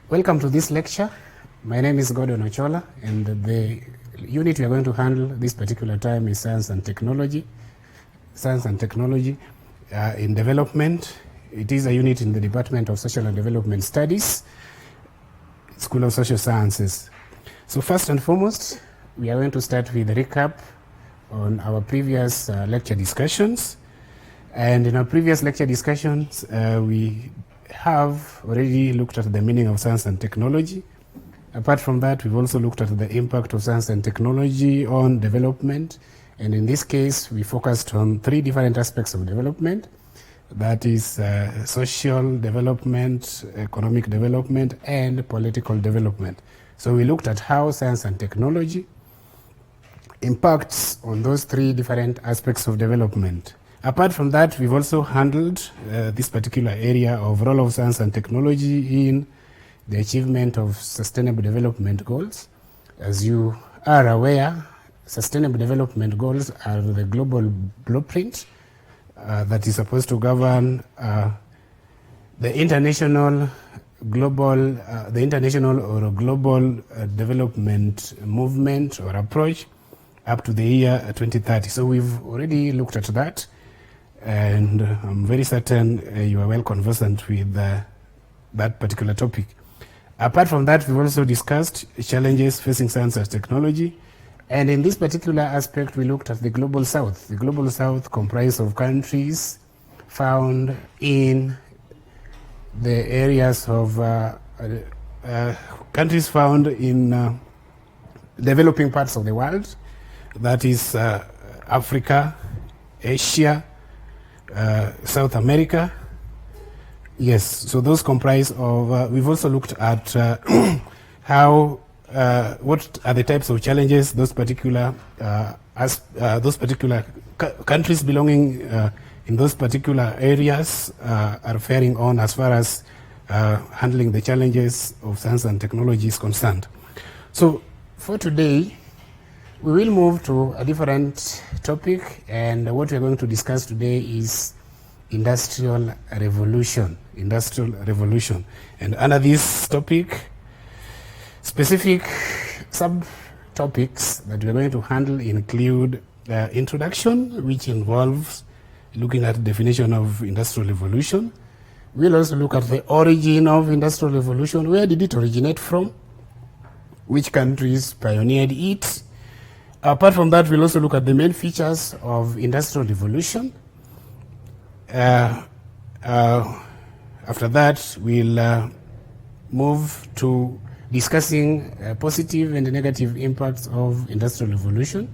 Welcome to this lecture. My name is Gordon Ochola, and the unit we are going to handle this particular time is Science and Technology. Science and Technology in Development. It is a unit in the Department of Social and Development Studies, School of Social Sciences. So first and foremost, we are going to start with a recap on our previous lecture discussions. And in our previous lecture discussions, we have already looked at the meaning of science and technology. Apart from that, we've also looked at the impact of science and technology on development. And in this case, we focused on three different aspects of development. That is social development, economic development, and political development. So we looked at how science and technology impacts on those three different aspects of development. Apart from that, we've also handled this particular area of role of science and technology in the achievement of sustainable development goals. As you are aware, sustainable development goals are the global blueprint that is supposed to govern the international or global development movement or approach up to the year 2030. So we've already looked at that. And I'm very certain you are well conversant with that particular topic. Apart from that, we've also discussed challenges facing science and technology. And in this particular aspect, we looked at the Global South. The Global South comprised of countries found in the areas of countries found in developing parts of the world. That is Africa, Asia, South America. Yes, so those comprise of, we've also looked at how, what are the types of challenges those particular countries belonging in those particular areas are faring on as far as handling the challenges of science and technology is concerned. So for today, we will move to a different topic, and what we're going to discuss today is industrial revolution. Industrial revolution. And under this topic, specific subtopics that we're going to handle include introduction, which involves looking at the definition of industrial revolution. We'll also look at the origin of industrial revolution. Where did it originate from? Which countries pioneered it? Apart from that, we'll also look at the main features of industrial revolution. After that, we'll move to discussing positive and negative impacts of industrial revolution.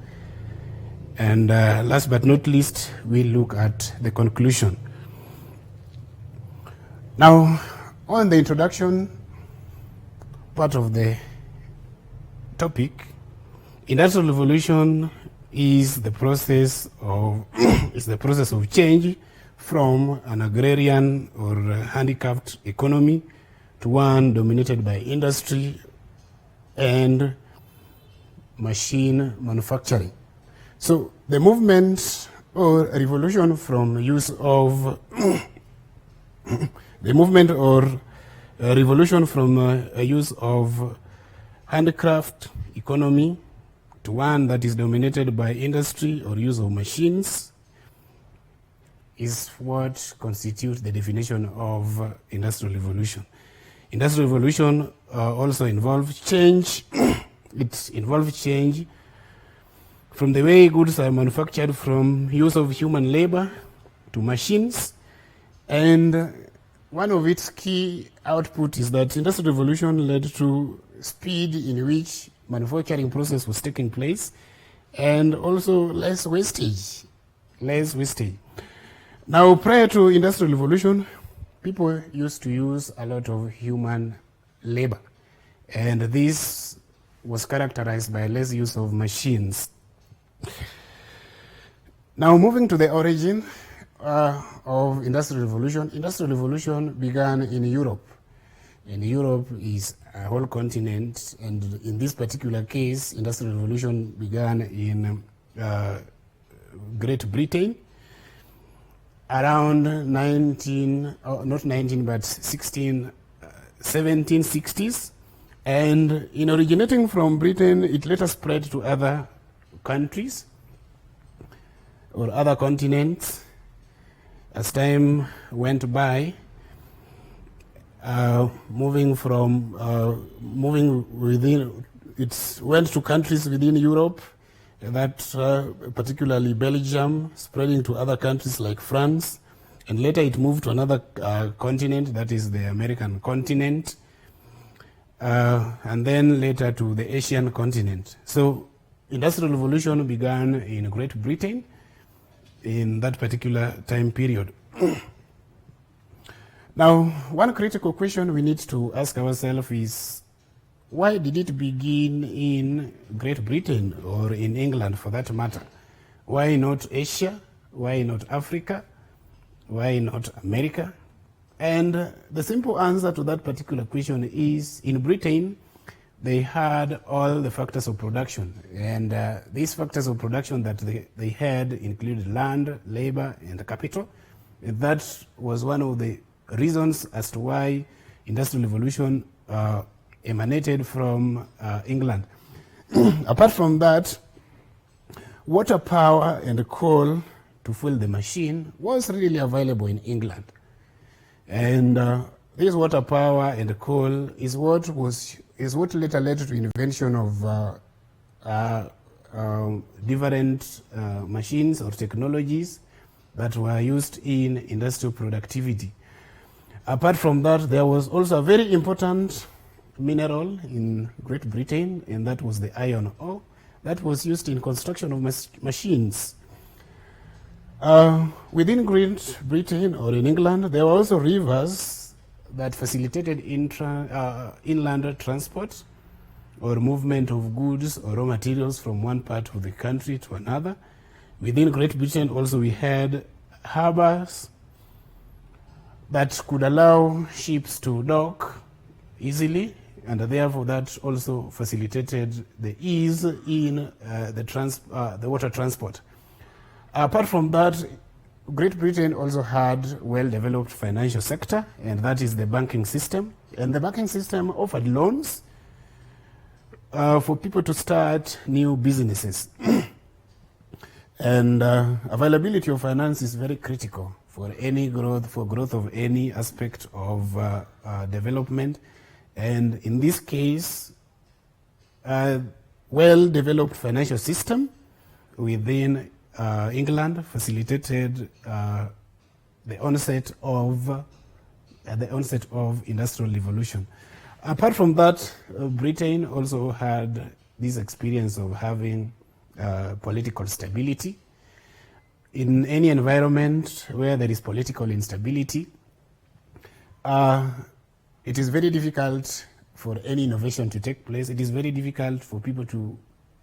And last but not least, we'll look at the conclusion. Now, on the introduction part of the topic, industrial revolution is the process of change from an agrarian or handicapped economy to one dominated by industry and machine manufacturing. So the movement or revolution from use of use of handicraft economy to one that is dominated by industry or use of machines is what constitutes the definition of industrial revolution. Industrial revolution also involves change. It involves change from the way goods are manufactured from use of human labor to machines. And one of its key output is that industrial revolution led to speed in which manufacturing process was taking place, and also less wastage. Now, prior to industrial revolution, people used to use a lot of human labor, and this was characterized by less use of machines. Now, moving to the origin of industrial revolution began in Europe. And Europe is a whole continent, and in this particular case, industrial revolution began in Great Britain around 16 1760s, and in originating from Britain, it later spread to other countries or other continents as time went by, moving within, it went to countries within Europe, that particularly Belgium, spreading to other countries like France, and later it moved to another continent, that is the American continent, and then later to the Asian continent. So Industrial Revolution began in Great Britain in that particular time period. Now, one critical question we need to ask ourselves is, why did it begin in Great Britain or in England for that matter? Why not Asia? Why not Africa? Why not America? And the simple answer to that particular question is, in Britain, they had all the factors of production. And these factors of production that they had included land, labor, and capital. And that was one of the reasons as to why Industrial Revolution emanated from England. Apart from that, water power and coal to fuel the machine was really available in England. And this water power and coal is what later led to the invention of different machines or technologies that were used in industrial productivity. Apart from that, there was also a very important mineral in Great Britain, and that was the iron ore that was used in construction of machines. Within Great Britain or in England, there were also rivers that facilitated inland transport or movement of goods or raw materials from one part of the country to another. Within Great Britain also we had harbors that could allow ships to dock easily, and therefore that also facilitated the ease in the water transport. Apart from that, Great Britain also had well-developed financial sector, and that is the banking system. And the banking system offered loans for people to start new businesses. And availability of finance is very critical for any growth, for growth of any aspect of development. And in this case, a well-developed financial system within England facilitated the onset of industrial revolution. Apart from that, Britain also had this experience of having political stability. In any environment where there is political instability, it is very difficult for any innovation to take place. It is very difficult for people to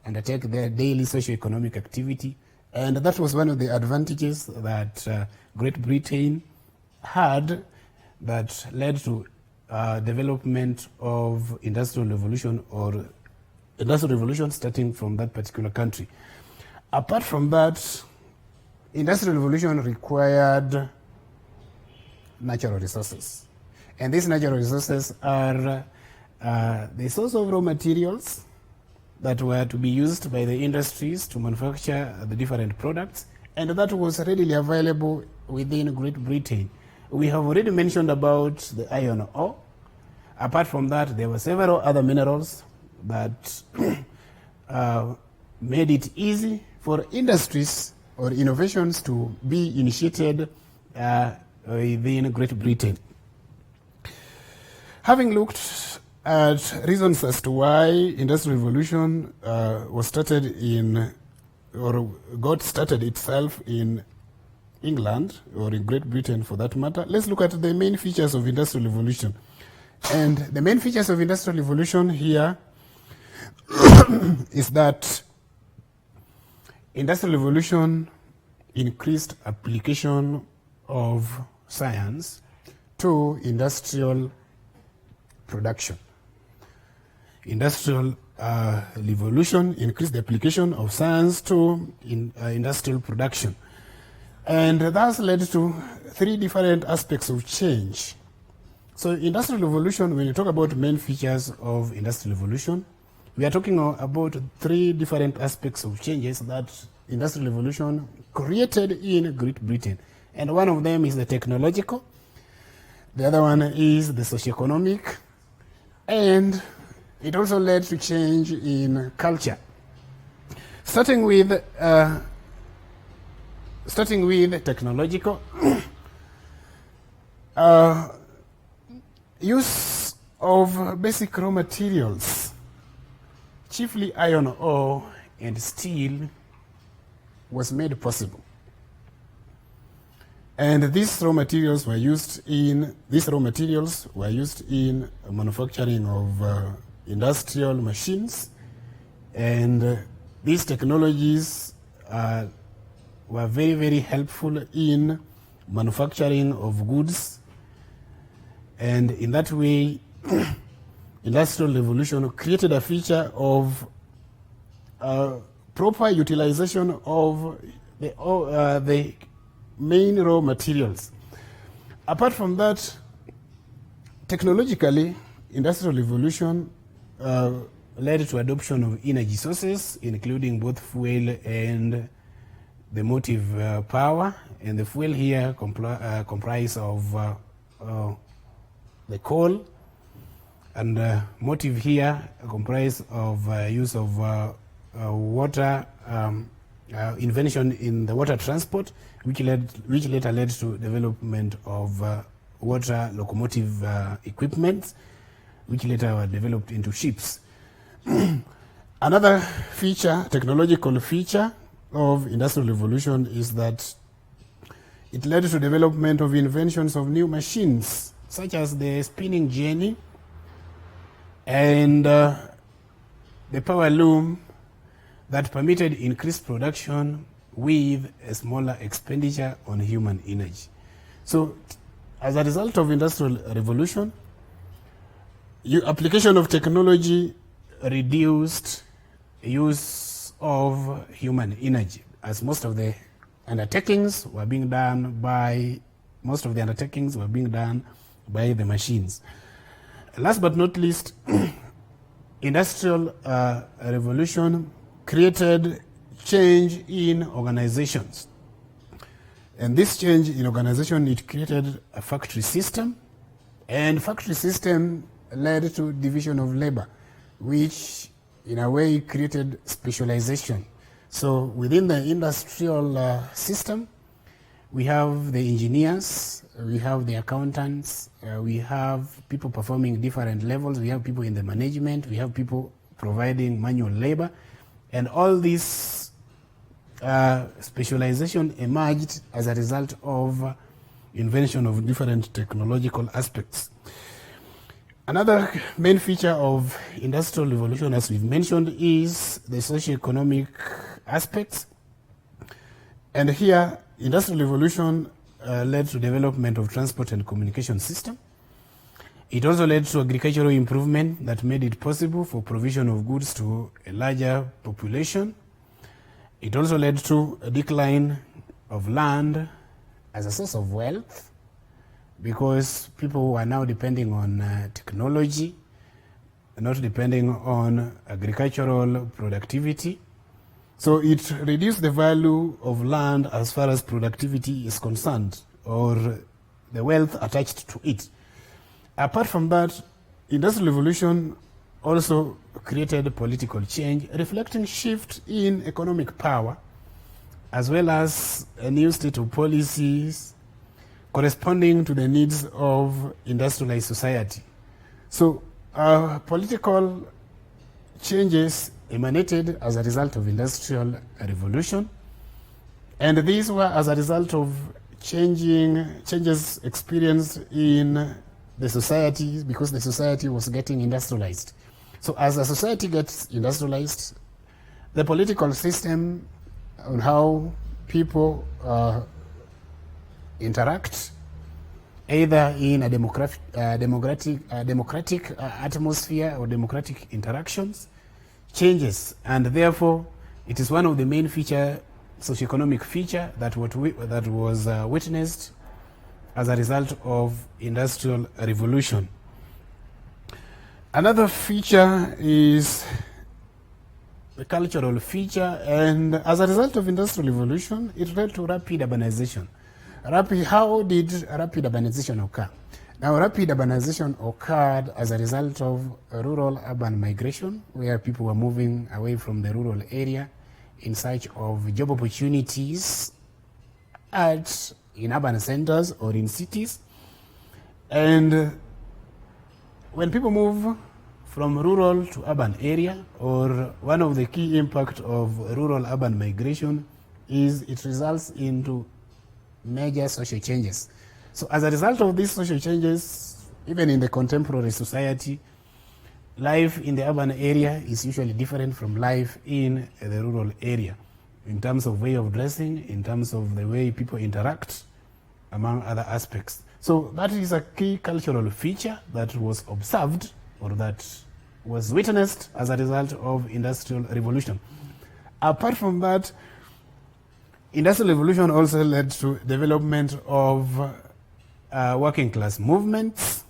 undertake their daily socio-economic activity. And that was one of the advantages that Great Britain had that led to development of industrial revolution or industrial revolution starting from that particular country. Apart from that, industrial revolution required natural resources. And these natural resources are the source of raw materials that were to be used by the industries to manufacture the different products, and that was readily available within Great Britain. We have already mentioned about the iron ore. Apart from that, there were several other minerals that made it easy for industries or innovations to be initiated within Great Britain. Having looked at reasons as to why industrial revolution was started in, or got started itself in England or in Great Britain for that matter, let's look at the main features of industrial revolution. And the main features of industrial revolution here is that industrial revolution increased application of science to industrial production. Industrial revolution increased the application of science to industrial production. And that's led to three different aspects of change. So industrial revolution, when you talk about main features of industrial revolution, we are talking about three different aspects of changes that industrial revolution created in Great Britain. And one of them is the technological, the other one is the socioeconomic, and it also led to change in culture. Starting with technological, use of basic raw materials, chiefly iron ore and steel, was made possible. And these raw materials were used in manufacturing of industrial machines, and these technologies were very, very helpful in manufacturing of goods. And in that way, industrial revolution created a feature of proper utilization of the main raw materials. Apart from that, technologically, industrial revolution led to adoption of energy sources, including both fuel and the motive power. And the fuel here comprise of the coal, and motive here comprise of use of water, invention in the water transport, which later led to development of water locomotive equipment, which later were developed into ships. Another feature, technological feature of industrial revolution is that it led to development of inventions of new machines, such as the spinning jenny and the power loom, that permitted increased production with a smaller expenditure on human energy. So, as a result of industrial revolution, application of technology reduced use of human energy, as most of the undertakings were being done by the machines. Last but not least, industrial revolution created change in organizations. And this change in organization, it created a factory system, and factory system led to division of labor, which in a way created specialization. So within the industrial system, we have the engineers, we have the accountants, we have people performing different levels, we have people in the management, we have people providing manual labor, and all this specialization emerged as a result of invention of different technological aspects. Another main feature of industrial revolution, as we've mentioned, is the socio-economic aspects. And here, industrial revolution led to development of transport and communication system. It also led to agricultural improvement that made it possible for provision of goods to a larger population. It also led to a decline of land as a source of wealth, because people were now depending on technology, not depending on agricultural productivity. So it reduced the value of land as far as productivity is concerned, or the wealth attached to it. Apart from that, industrial revolution also created political change, reflecting shift in economic power, as well as a new state of policies corresponding to the needs of industrialized society. So political changes emanated as a result of industrial revolution, and these were as a result of changes experienced in the society, because the society was getting industrialized. So as a society gets industrialized, the political system on how people interact, either in a democratic atmosphere or democratic interactions, changes, and therefore it is one of the main socioeconomic feature that was witnessed as a result of industrial revolution. Another feature is the cultural feature, and as a result of industrial revolution, it led to rapid urbanization. How did rapid urbanization occur? Now, rapid urbanization occurred as a result of rural-urban migration, where people were moving away from the rural area in search of job opportunities in urban centers or in cities. And when people move from rural to urban area, or one of the key impact of rural-urban migration is it results into major social changes. So as a result of these social changes, even in the contemporary society, life in the urban area is usually different from life in the rural area, in terms of way of dressing, in terms of the way people interact, among other aspects. So that is a key cultural feature that was observed, or that was witnessed as a result of industrial revolution. Apart from that, industrial revolution also led to development of working class movements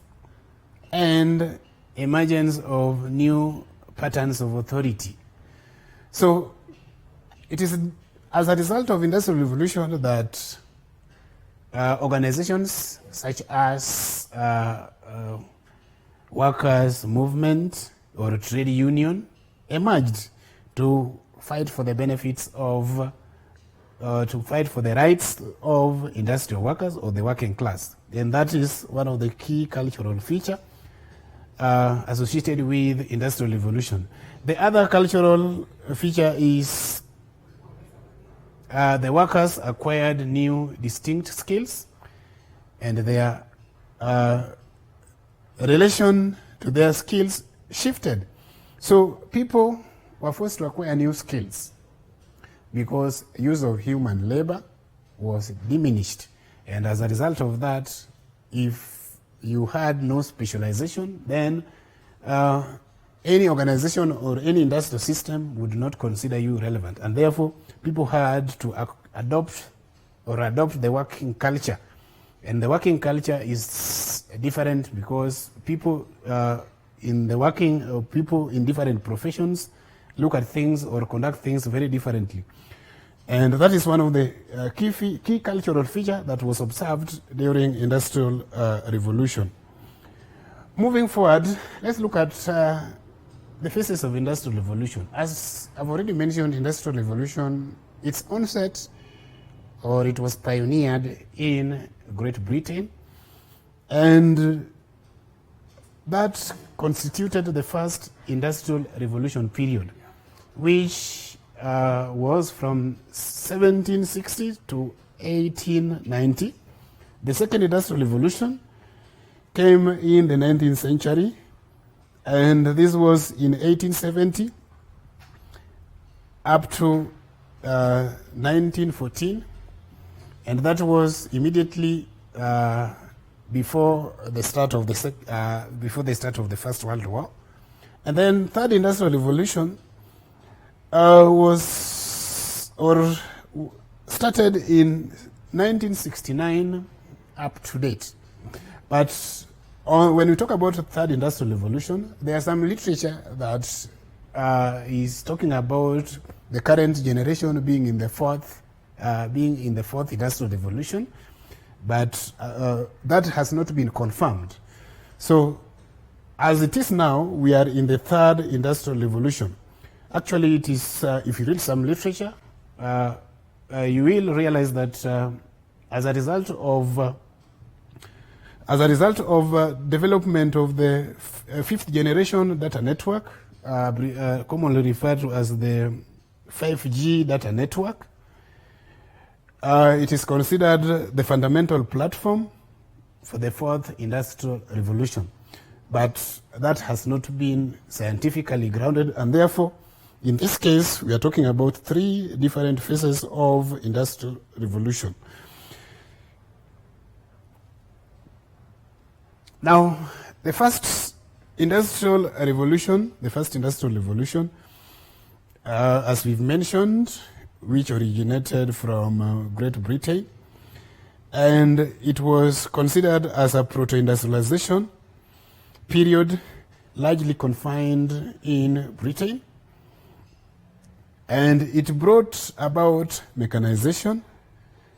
and emergence of new patterns of authority. So it is as a result of industrial revolution that organizations such as workers' movement or trade union emerged to fight for the benefits of, to fight for the rights of industrial workers or the working class. And that is one of the key cultural features associated with industrial revolution. The other cultural feature is the workers acquired new distinct skills, and their relation to their skills shifted. So people were forced to acquire new skills because use of human labor was diminished. And as a result of that, if you had no specialization, then any organization or any industrial system would not consider you relevant. And therefore, people had to adopt the working culture. And the working culture is different because people people in different professions look at things or conduct things very differently. And that is one of the key cultural features that was observed during industrial revolution. Moving forward, let's look at the phases of industrial revolution. As I've already mentioned, industrial revolution, its onset, or it was pioneered in Great Britain, and that constituted the first industrial revolution period, which was from 1760 to 1890. The second industrial revolution came in the 19th century, and this was in 1870 up to 1914, and that was immediately before the start of the First World War. And then third industrial revolution started in 1969 up to date. But when we talk about the third industrial revolution, there's some literature that is talking about the current generation being in the fourth industrial revolution, but that has not been confirmed. So as it is now, we are in the third industrial revolution. Actually, it is, if you read some literature, you will realize that as a result of development of the fifth generation data network, commonly referred to as the 5G data network, it is considered the fundamental platform for the fourth industrial revolution. But that has not been scientifically grounded, and therefore, in this case, we are talking about three different phases of industrial revolution. Now, the first industrial revolution, as we've mentioned, which originated from Great Britain, and it was considered as a proto-industrialization period, largely confined in Britain. And it brought about mechanization,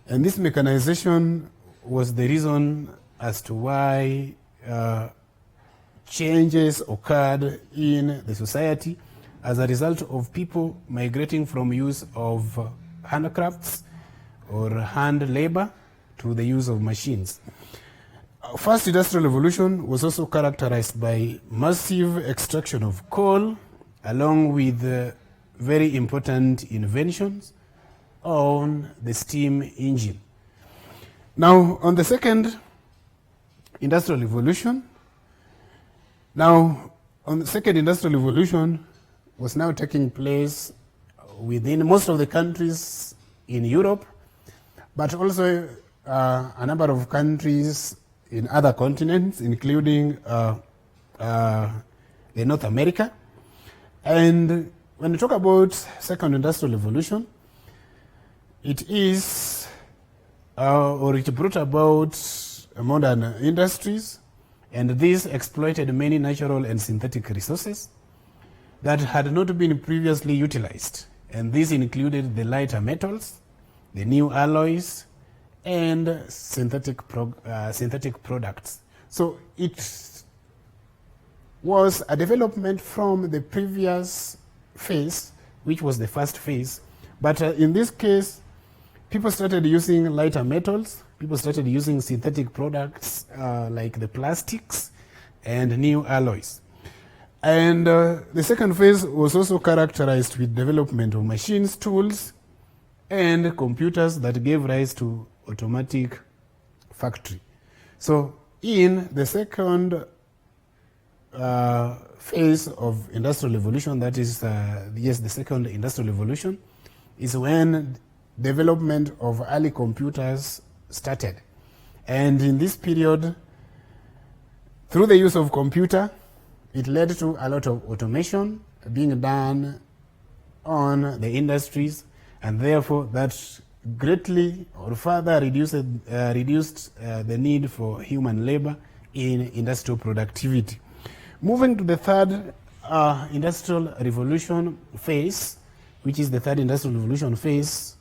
and this mechanization was the reason as to why changes occurred in the society as a result of people migrating from use of handicrafts or hand labor to the use of machines. First industrial revolution was also characterized by massive extraction of coal, along with very important inventions on the steam engine. Now, on the second industrial revolution, was now taking place within most of the countries in Europe, but also a number of countries in other continents, including North America. And when we talk about second industrial revolution, it is, or it brought about modern industries, and this exploited many natural and synthetic resources that had not been previously utilized. And these included the lighter metals, the new alloys, and synthetic products. So it was a development from the previous phase, which was the first phase. But in this case, people started using lighter metals, people started using synthetic products like the plastics and new alloys. And the second phase was also characterized with development of machines, tools, and computers that gave rise to automatic factory. So in the second phase of industrial revolution, that is, the second industrial revolution, is when development of early computers started. And in this period, through the use of computer, it led to a lot of automation being done on the industries, and therefore that greatly or further reduced the need for human labor in industrial productivity. Moving to the third industrial revolution phase, which is the third industrial revolution phase,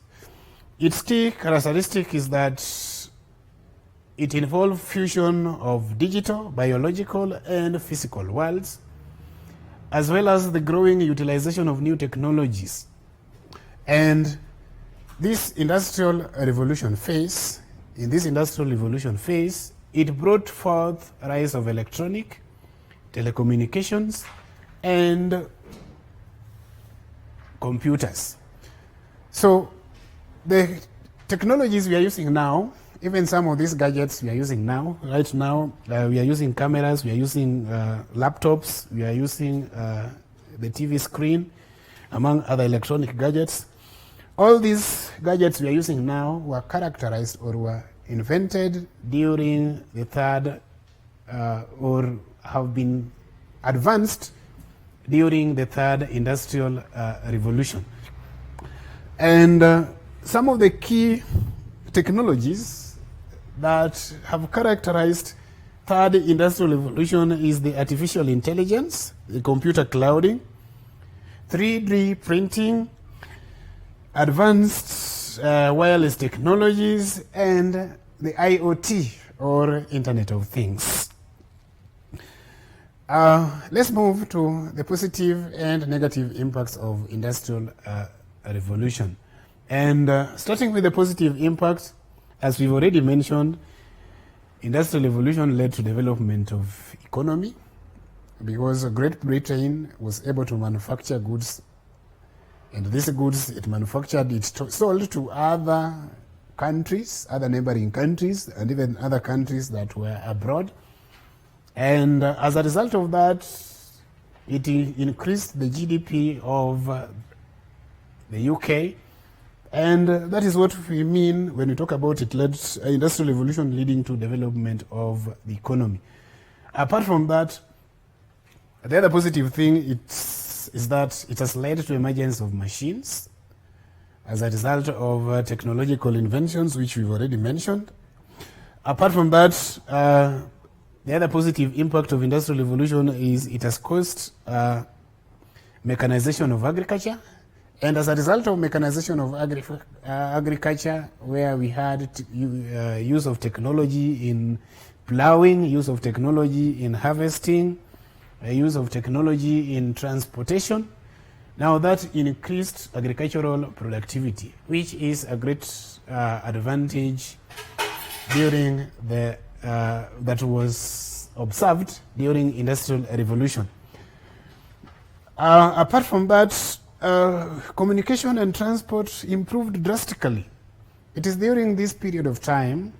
its key characteristic is that it involves fusion of digital, biological, and physical worlds, as well as the growing utilization of new technologies. And this industrial revolution phase, it brought forth a rise of electronic, telecommunications, and computers. So the technologies we are using now, even some of these gadgets we are using now, right now, we are using cameras, we are using laptops, we are using the TV screen, among other electronic gadgets. All these gadgets we are using now were characterized or were invented during the third or have been advanced during the third industrial revolution. And some of the key technologies that have characterized third industrial revolution is the artificial intelligence, the computer clouding, 3D printing, advanced wireless technologies, and the IoT, or Internet of Things. Let's move to the positive and negative impacts of industrial revolution. And starting with the positive impact, as we've already mentioned, industrial revolution led to development of economy, because Great Britain was able to manufacture goods, and these goods it manufactured, it sold to other countries, other neighboring countries, and even other countries that were abroad. And as a result of that, it increased the GDP of the UK. And that is what we mean when we talk about it led industrial revolution leading to development of the economy. Apart from that, the other positive thing is that it has led to emergence of machines as a result of technological inventions, which we've already mentioned. Apart from that, the other positive impact of industrial revolution is it has caused mechanization of agriculture. And as a result of mechanization of agriculture, where we had use of technology in plowing, use of technology in harvesting, use of technology in transportation, now that increased agricultural productivity, which is a great advantage during the that was observed during industrial revolution. Apart from that, communication and transport improved drastically. It is during this period of time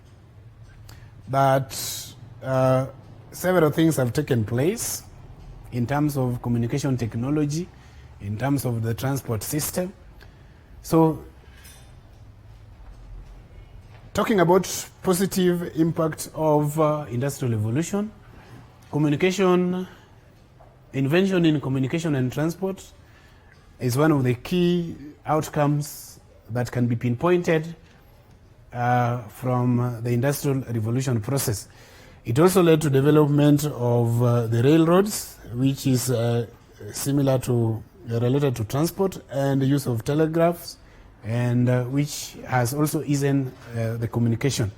that several things have taken place in terms of communication technology, in terms of the transport system. So, talking about positive impact of industrial revolution, invention in communication and transport is one of the key outcomes that can be pinpointed from the industrial revolution process. It also led to development of the railroads, which is similar to related to transport, and the use of telegraphs, and which has also eased the communication.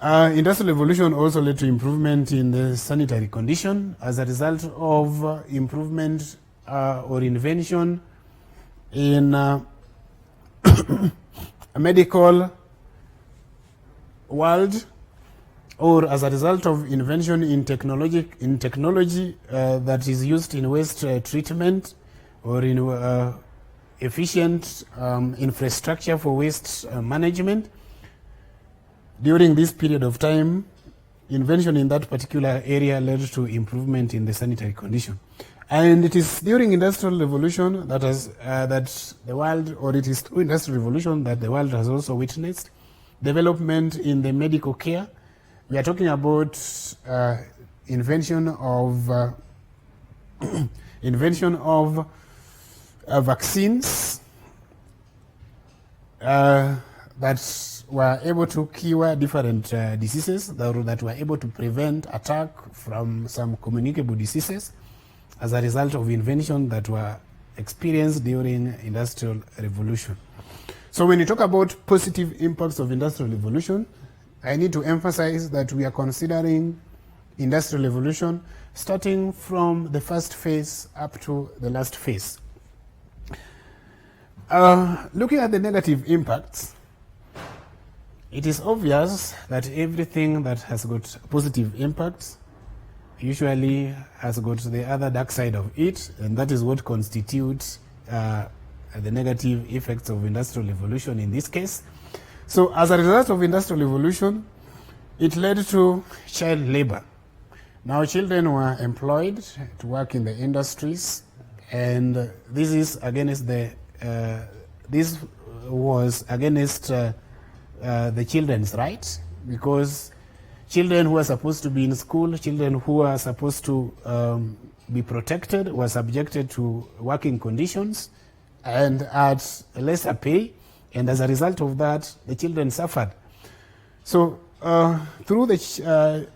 Industrial revolution also led to improvement in the sanitary condition as a result of improvement or invention in a medical world, or as a result of invention in technology that is used in waste treatment, or in efficient infrastructure for waste management. During this period of time, invention in that particular area led to improvement in the sanitary condition. And it is during industrial revolution that the world, or it is through industrial revolution that the world has also witnessed development in the medical care. We are talking about invention of vaccines that were able to cure different diseases, that were able to prevent attack from some communicable diseases as a result of invention that were experienced during industrial revolution. So when you talk about positive impacts of industrial revolution, I need to emphasize that we are considering industrial revolution starting from the first phase up to the last phase. Looking at the negative impacts, it is obvious that everything that has got positive impacts usually has got the other dark side of it, and that is what constitutes the negative effects of industrial revolution in this case. So as a result of industrial revolution, it led to child labor. Now children were employed to work in the industries, and this is against this was against the children's rights, because children who are supposed to be in school, children who are supposed to be protected, were subjected to working conditions and at lesser pay, and as a result of that, the children suffered. So through the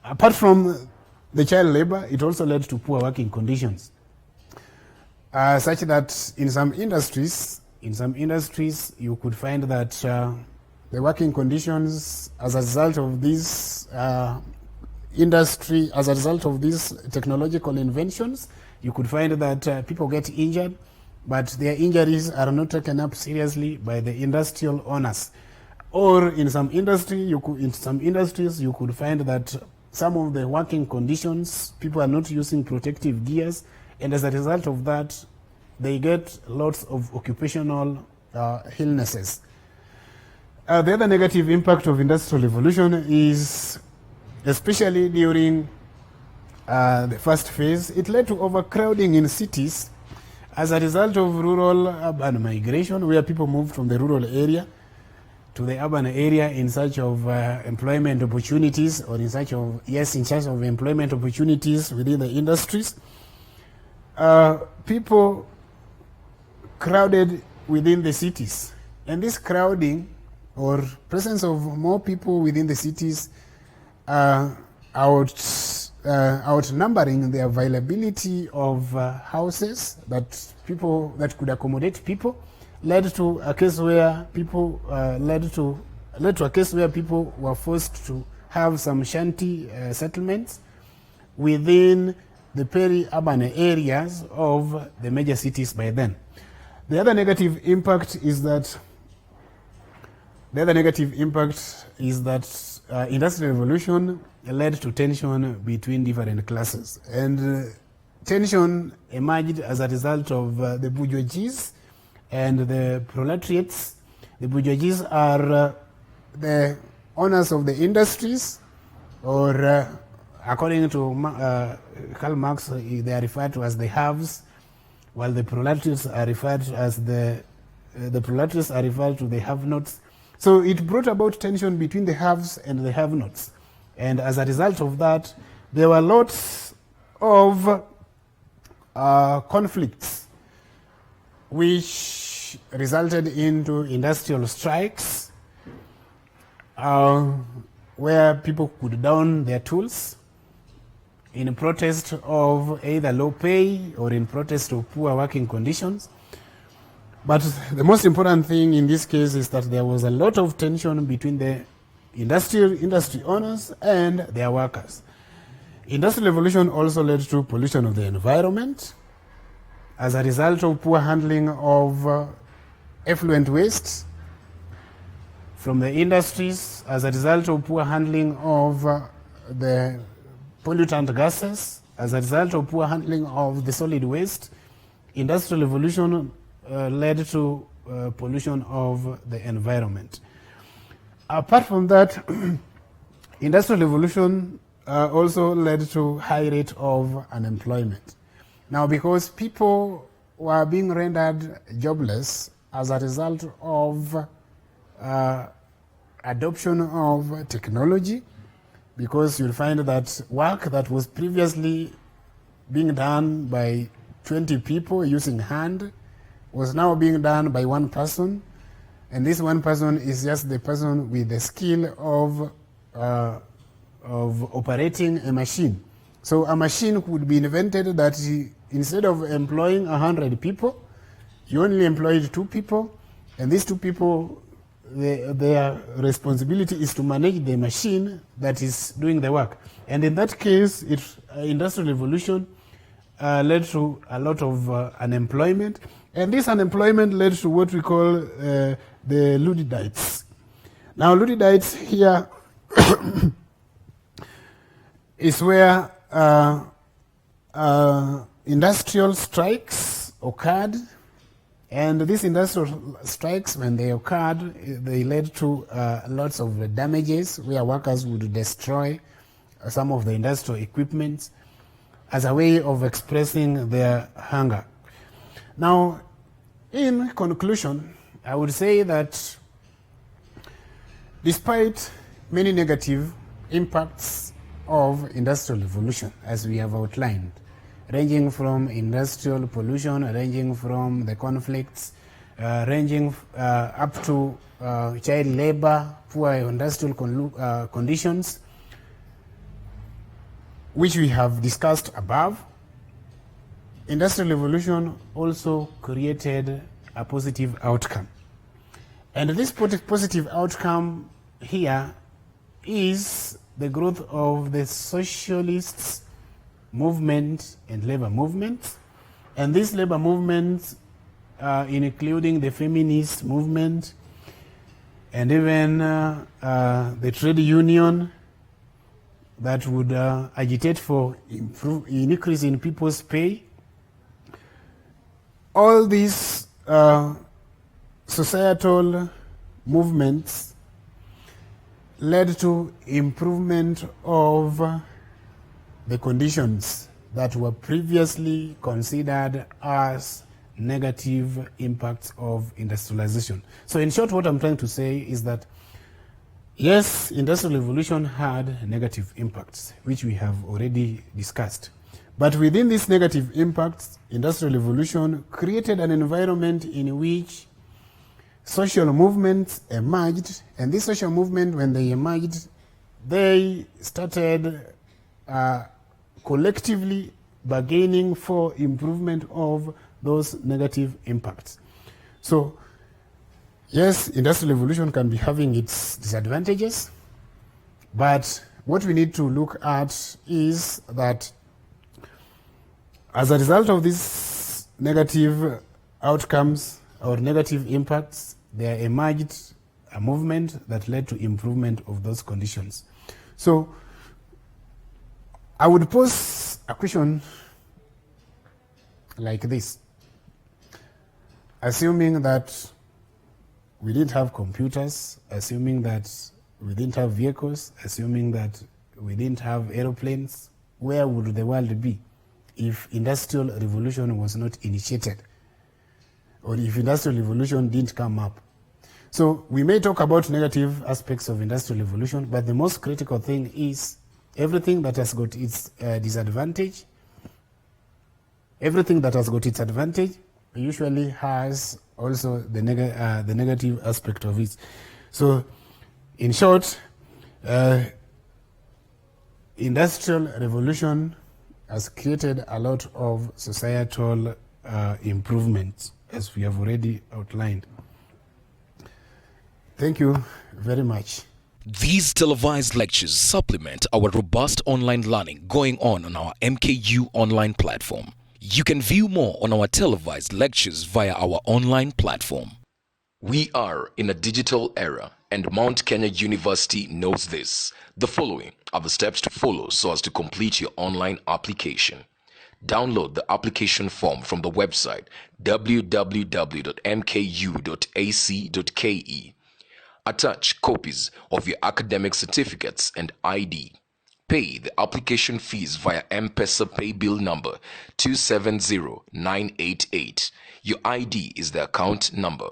apart from the child labor, it also led to poor working conditions, such that in some industries you could find that the working conditions as a result of this industry, as a result of these technological inventions, you could find that people get injured, but their injuries are not taken up seriously by the industrial owners. Or in some industries, you could find that some of the working conditions, people are not using protective gears, and as a result of that, they get lots of occupational illnesses. The other negative impact of industrial revolution is, especially during the first phase, it led to overcrowding in cities as a result of rural-urban migration, where people moved from the rural area to the urban area in search of employment opportunities, or in search of employment opportunities within the industries. People crowded within the cities, and this crowding or presence of more people within the cities outnumbering the availability of houses that could accommodate people, led to a case where people were forced to have some shanty settlements within the peri-urban areas of the major cities by then. The other negative impact is that industrial revolution led to tension between different classes, and tension emerged as a result of the bourgeoisie and the proletariats. The bourgeoisie are the owners of the industries, or according to Karl Marx, they are referred to as the haves, while the proletariats are referred to as the have-nots. So it brought about tension between the haves and the have-nots. And as a result of that, there were lots of conflicts which resulted into industrial strikes where people could down their tools in protest of either low pay or in protest of poor working conditions. But the most important thing in this case is that there was a lot of tension between the industry owners and their workers. Industrial revolution also led to pollution of the environment as a result of poor handling of effluent waste from the industries, as a result of poor handling of the pollutant gases, as a result of poor handling of the solid waste. Industrial revolution led to pollution of the environment. Apart from that, industrial revolution also led to high rate of unemployment. Now, because people were being rendered jobless as a result of adoption of technology, because you'll find that work that was previously being done by 20 people using hand was now being done by one person, and this one person is just the person with the skill of operating a machine. So a machine could be invented that instead of employing 100 people, you only employed 2 people, and these 2 people, their responsibility is to manage the machine that is doing the work. And in that case, industrial revolution led to a lot of unemployment, and this unemployment led to what we call the Luddites. Now, Luddites here is where industrial strikes occurred, and these industrial strikes, when they occurred, they led to lots of damages where workers would destroy some of the industrial equipment as a way of expressing their hunger. Now, in conclusion, I would say that despite many negative impacts of industrial revolution, as we have outlined, ranging from industrial pollution, ranging from the conflicts, ranging up to child labor, poor industrial conditions, which we have discussed above, industrial revolution also created a positive outcome. And this positive outcome here is the growth of the socialists movement and labor movement. And these labor movements, including the feminist movement and even the trade union that would agitate for an increase in people's pay, all these societal movements led to improvement of the conditions that were previously considered as negative impacts of industrialization. So in short, what I'm trying to say is that yes, industrial revolution had negative impacts, which we have already discussed. But within these negative impacts, industrial revolution created an environment in which social movements emerged, and this social movement, when they emerged, they started collectively bargaining for improvement of those negative impacts. So, yes, industrial revolution can be having its disadvantages, but what we need to look at is that as a result of these negative outcomes or negative impacts, there emerged a movement that led to improvement of those conditions. So I would pose a question like this. Assuming that we didn't have computers, assuming that we didn't have vehicles, assuming that we didn't have aeroplanes, where would the world be if industrial revolution was not initiated, or if industrial revolution didn't come up? So we may talk about negative aspects of industrial revolution, but the most critical thing is everything that has got its disadvantage, everything that has got its advantage usually has also the negative aspect of it. So in short, industrial revolution has created a lot of societal improvements, as we have already outlined. Thank you very much. These televised lectures supplement our robust online learning going on our MKU online platform. You can view more on our televised lectures via our online platform. We are in a digital era, and Mount Kenya University knows this. The following are the steps to follow so as to complete your online application. Download the application form from the website www.mku.ac.ke. Attach copies of your academic certificates and ID. Pay the application fees via M-Pesa pay bill number 270988. Your ID is the account number.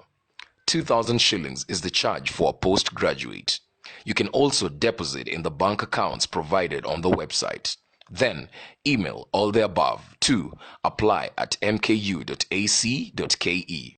2,000 shillings is the charge for a postgraduate. You can also deposit in the bank accounts provided on the website. Then email all the above to apply@mku.ac.ke.